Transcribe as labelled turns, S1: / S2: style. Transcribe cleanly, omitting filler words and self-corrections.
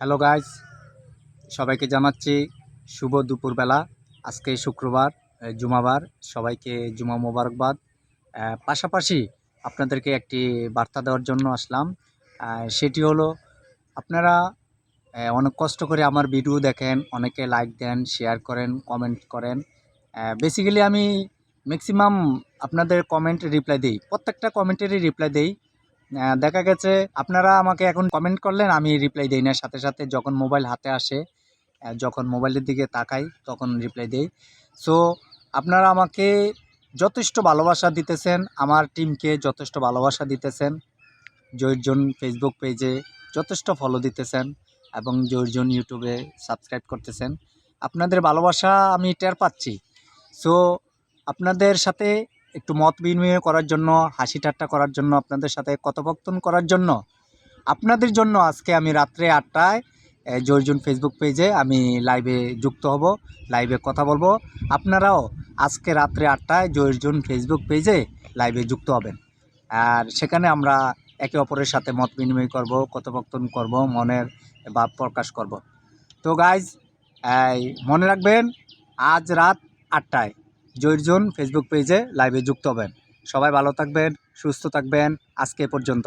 S1: Hello guys, সবাইকে জানাচ্ছি শুভ দুপুরবেলা। আজকে শুক্রবার, জুমাবার। সবাইকে জুমা মোবারকবাদ। পাশাপাশি আপনাদেরকে একটি বার্তা দেওয়ার জন্য আসলাম। সেটি হলো, আপনারা অনেক কষ্ট করে আমার ভিডিও দেখেন, অনেকে লাইক দেন, শেয়ার করেন, কমেন্ট করেন। বেসিক্যালি আমি ম্যাক্সিমাম আপনাদের কমেন্ট রিপ্লাই দিই, প্রত্যেকটা কমেন্টেরই রিপ্লাই দেই। দেখা গেছে আপনারা আমাকে এখন কমেন্ট করলেন, আমি রিপ্লাই দেই না সাথে সাথে, যখন মোবাইল হাতে আসে, যখন মোবাইলের দিকে তাকাই তখন রিপ্লাই দেই। সো আপনারা আমাকে যথেষ্ট ভালোবাসা দিতেছেন, আমার টিমকে যথেষ্ট ভালোবাসা দিতেছেন। জয়জন ফেসবুক পেজে যথেষ্ট ফলো দিতেছেন এবং জয়জন ইউটিউবে সাবস্ক্রাইব করতেছেন। আপনাদের ভালোবাসা আমি টের পাচ্ছি। সো আপনাদের সাথে একটু মত বিনিময় করার জন্য, হাসি ঠাট্টা করার জন্য, আপনাদের সাথে কথোপকথন করার জন্য, আপনাদের জন্য আজকে আমি রাত্রে 8টায় জয়জন ফেসবুক পেজে আমি লাইভে যুক্ত হব, লাইভে কথা বলবো। আপনারাও আজকে রাত্রে 8টায় জয়জন ফেসবুক পেজে লাইভে যুক্ত হবেন। আর সেখানে আমরা একে অপরের সাথে মত বিনিময় করব, কথোপকথন করব, মনের ভাব প্রকাশ করব। তো গাইজ, মনে রাখবেন, আজ রাত 8টায় জয়জন ফেসবুক পেজে লাইভে যুক্ত হবেন। সবাই ভালো থাকবেন, সুস্থ থাকবেন। আজকে এ পর্যন্ত।